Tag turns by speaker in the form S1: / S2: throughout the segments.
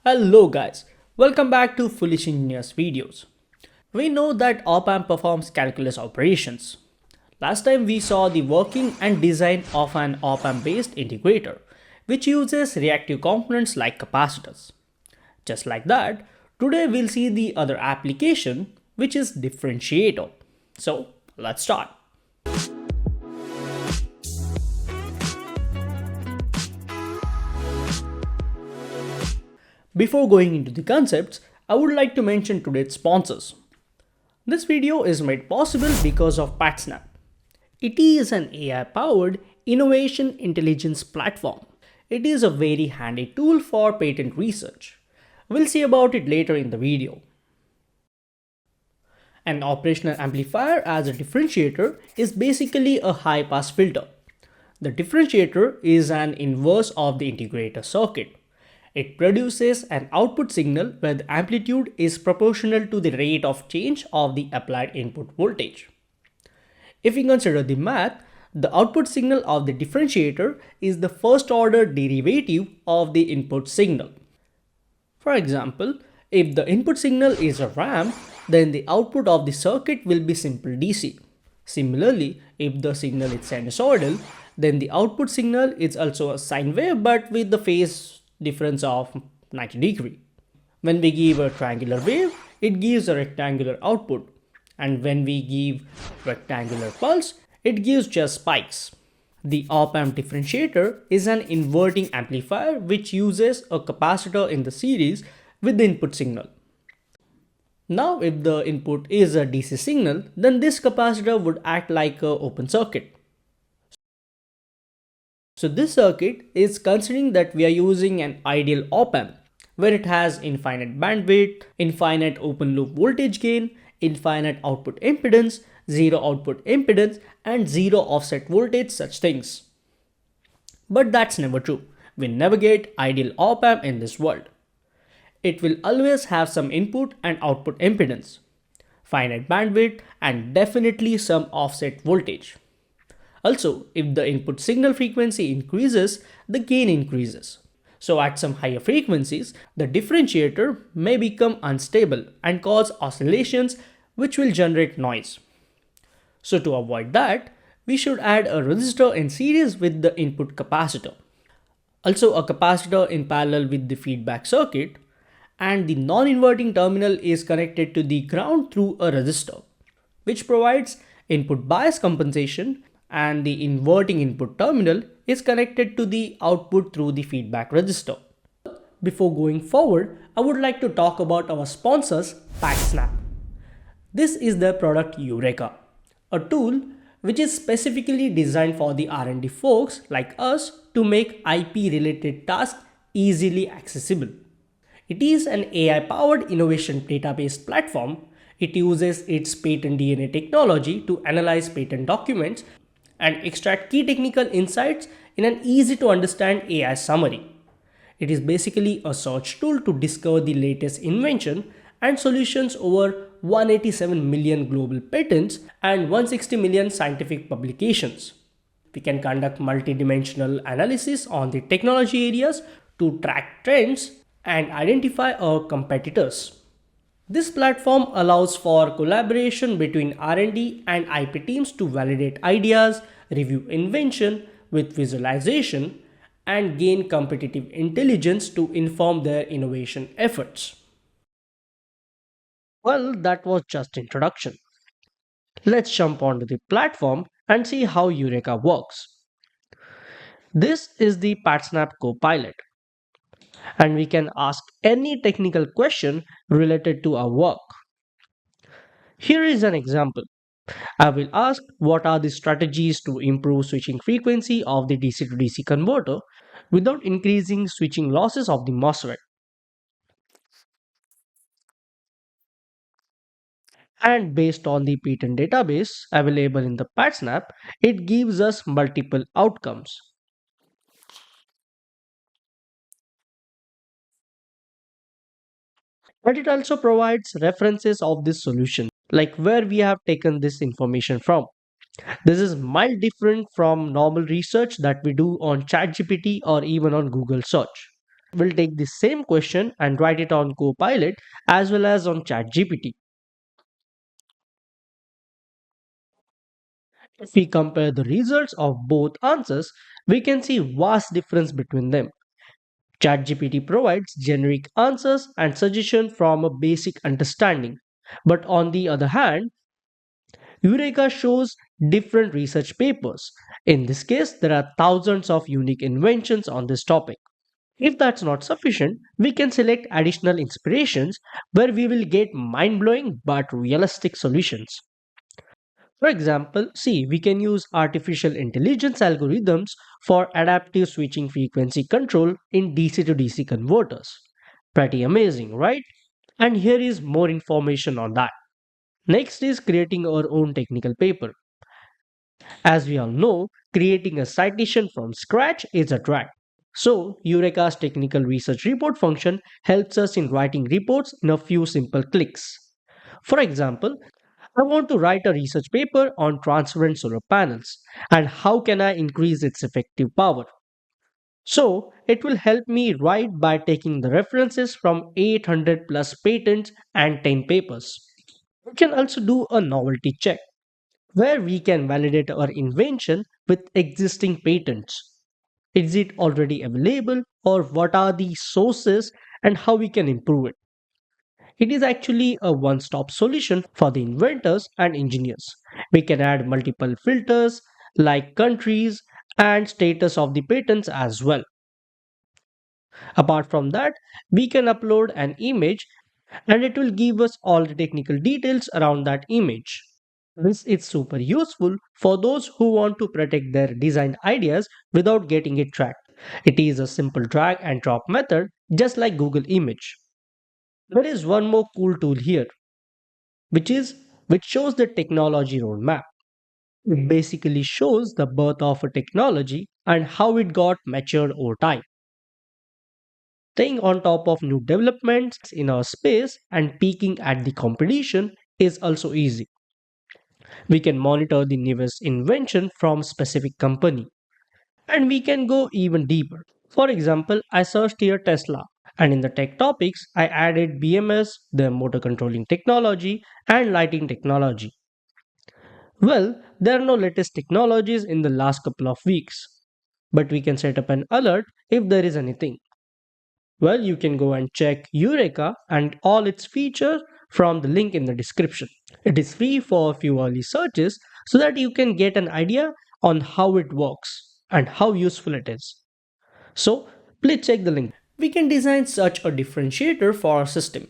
S1: Hello guys, welcome back to Foolish Engineers videos. We know that Opamp performs calculus operations. Last time we saw the working and design of an Opamp based integrator, which uses reactive components like capacitors. Just like that, today we'll see the other application, which is differentiator. So let's start. Before going into the concepts, I would like to mention today's sponsors. This video is made possible because of Patsnap. It is an AI-powered innovation intelligence platform. It is a very handy tool for patent research. We'll see about it later in the video. An operational amplifier as a differentiator is basically a high-pass filter. The differentiator is an inverse of the integrator circuit. It produces an output signal where the amplitude is proportional to the rate of change of the applied input voltage. If we consider the math, the output signal of the differentiator is the first order derivative of the input signal. For example, if the input signal is a ramp, then the output of the circuit will be simple DC. Similarly, if the signal is sinusoidal, then the output signal is also a sine wave but with the phase difference of 90 degree. When we give a triangular wave, it gives a rectangular output, and when we give rectangular pulse, it gives just spikes. The Opamp differentiator is an inverting amplifier which uses a capacitor in the series with the input signal. Now if the input is a DC signal, then this capacitor would act like an open circuit. So this circuit is considering that we are using an ideal op-amp where it has infinite bandwidth, infinite open loop voltage gain, infinite output impedance, zero output impedance and zero offset voltage, such things. But that's never true. We never get ideal op-amp in this world. It will always have some input and output impedance, finite bandwidth and definitely some offset voltage. Also, if the input signal frequency increases, the gain increases. So at some higher frequencies, the differentiator may become unstable and cause oscillations which will generate noise. So to avoid that, we should add a resistor in series with the input capacitor. Also a capacitor in parallel with the feedback circuit, and the non-inverting terminal is connected to the ground through a resistor, which provides input bias compensation, and the inverting input terminal is connected to the output through the feedback resistor. Before going forward, I would like to talk about our sponsors, Patsnap. This is their product Eureka, a tool which is specifically designed for the R&D folks like us to make IP related tasks easily accessible. It is an AI-powered innovation database platform. It uses its patent DNA technology to analyze patent documents and extract key technical insights in an easy to understand AI summary. It is basically a search tool to discover the latest invention and solutions over 187 million global patents and 160 million scientific publications. We can conduct multidimensional analysis on the technology areas to track trends and identify our competitors. This platform allows for collaboration between R&D and IP teams to validate ideas, review invention with visualization, and gain competitive intelligence to inform their innovation efforts. Well, that was just introduction. Let's jump onto the platform and see how Eureka works. This is the Patsnap Copilot, and we can ask any technical question related to our work. Here is an example. I will ask what are the strategies to improve switching frequency of the DC to DC converter without increasing switching losses of the MOSFET. And based on the patent database available in the Patsnap, it gives us multiple outcomes. But it also provides references of this solution, like where we have taken this information from. This is mild different from normal research that we do on ChatGPT or even on Google search. We'll take the same question and write it on Copilot as well as on ChatGPT. If we compare the results of both answers, we can see vast difference between them. ChatGPT provides generic answers and suggestions from a basic understanding. But on the other hand, Eureka shows different research papers. In this case, there are thousands of unique inventions on this topic. If that's not sufficient, we can select additional inspirations where we will get mind blowing but realistic solutions. For example, see, we can use artificial intelligence algorithms for adaptive switching frequency control in DC to DC converters. Pretty amazing, right? And here is more information on that. Next is creating our own technical paper. As we all know, creating a citation from scratch is a drag. So, Eureka's technical research report function helps us in writing reports in a few simple clicks. For example, I want to write a research paper on transparent solar panels and how can I increase its effective power. So, it will help me write by taking the references from 800 plus patents and 10 papers. We can also do a novelty check where we can validate our invention with existing patents. Is it already available or what are the sources and how we can improve it? It is actually a one stop solution for the inventors and engineers. We can add multiple filters like countries and status of the patents as well. Apart from that, we can upload an image and it will give us all the technical details around that image. This is super useful for those who want to protect their design ideas without getting it tracked. It is a simple drag and drop method just like Google Image. There is one more cool tool here which shows the technology roadmap. It basically shows the birth of a technology and how it got matured over time. Staying on top of new developments in our space and peeking at the competition is also easy. We can monitor the newest invention from specific company and we can go even deeper. For example, I searched here Tesla and in the tech topics I added BMS, the motor controlling technology and lighting technology. Well, there are no latest technologies in the last couple of weeks, but we can set up an alert if there is anything. Well, you can go and check Eureka and all its features from the link in the description. It is free for a few early searches so that you can get an idea on how it works and how useful it is. So, please check the link. We can design such a differentiator for our system.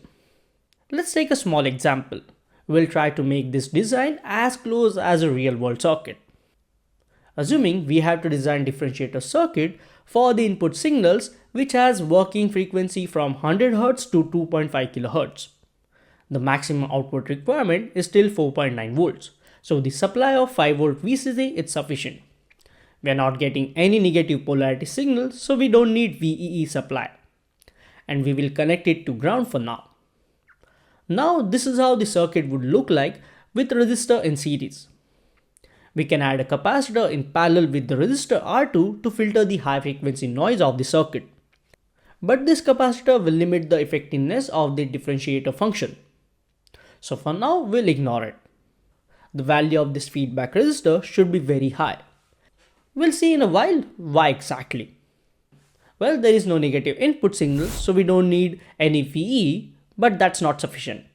S1: Let's take a small example. We'll try to make this design as close as a real world circuit. Assuming we have to design differentiator circuit for the input signals which has working frequency from 100 Hz to 2.5 kHz. The maximum output requirement is still 4.9 volts. So the supply of 5 volt VCC is sufficient. We are not getting any negative polarity signal, so we don't need VEE supply. And we will connect it to ground for now. Now this is how the circuit would look like with resistor in series. We can add a capacitor in parallel with the resistor R2 to filter the high frequency noise of the circuit. But this capacitor will limit the effectiveness of the differentiator function. So for now, we'll ignore it. The value of this feedback resistor should be very high. We'll see in a while why exactly. Well, there is no negative input signal, so we don't need any VE, but that's not sufficient.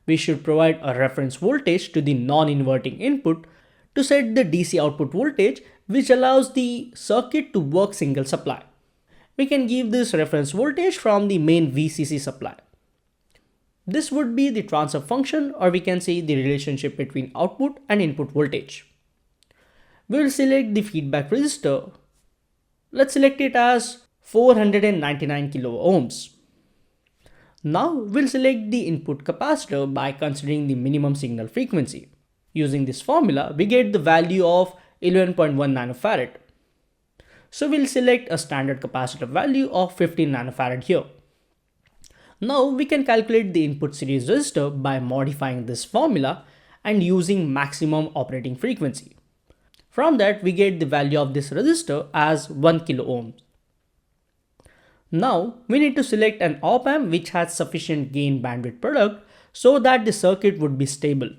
S1: We should provide a reference voltage to the non-inverting input to set the DC output voltage, which allows the circuit to work single supply. We can give this reference voltage from the main VCC supply. This would be the transfer function, or we can say the relationship between output and input voltage. We will select the feedback resistor. Let's select it as 499 kilo ohms. Now we'll select the input capacitor by considering the minimum signal frequency. Using this formula, we get the value of 11.1 nanofarad. So we'll select a standard capacitor value of 15 nanofarad here. Now we can calculate the input series resistor by modifying this formula and using maximum operating frequency. From that we get the value of this resistor as 1 kilo ohms. Now we need to select an op-amp which has sufficient gain bandwidth product so that the circuit would be stable.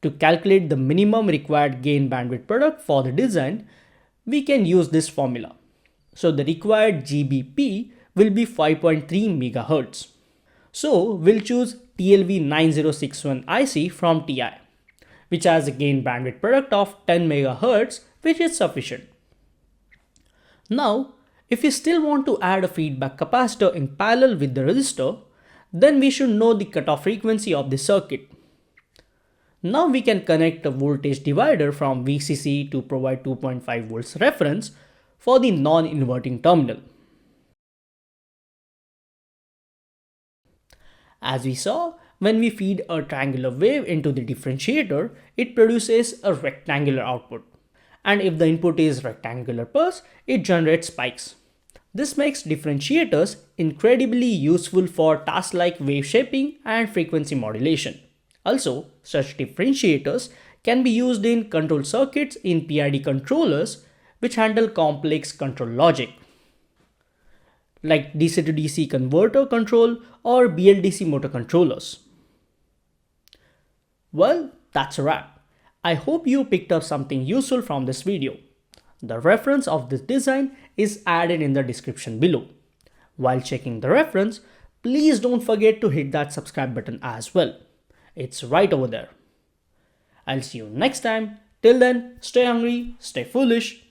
S1: To calculate the minimum required gain bandwidth product for the design, we can use this formula. So the required GBP will be 5.3 MHz. So we'll choose TLV9061 IC from TI, which has a gain bandwidth product of 10 MHz, which is sufficient. Now, if we still want to add a feedback capacitor in parallel with the resistor, then we should know the cutoff frequency of the circuit. Now we can connect a voltage divider from VCC to provide 2.5 volts reference for the non-inverting terminal. As we saw, when we feed a triangular wave into the differentiator, it produces a rectangular output. And if the input is rectangular pulse, it generates spikes. This makes differentiators incredibly useful for tasks like wave shaping and frequency modulation. Also, such differentiators can be used in control circuits in PID controllers which handle complex control logic, like DC to DC converter control or BLDC motor controllers. Well, that's a wrap. I hope you picked up something useful from this video. The reference of this design is added in the description below. While checking the reference, please don't forget to hit that subscribe button as well. It's right over there. I'll see you next time. Till then, stay hungry, stay foolish,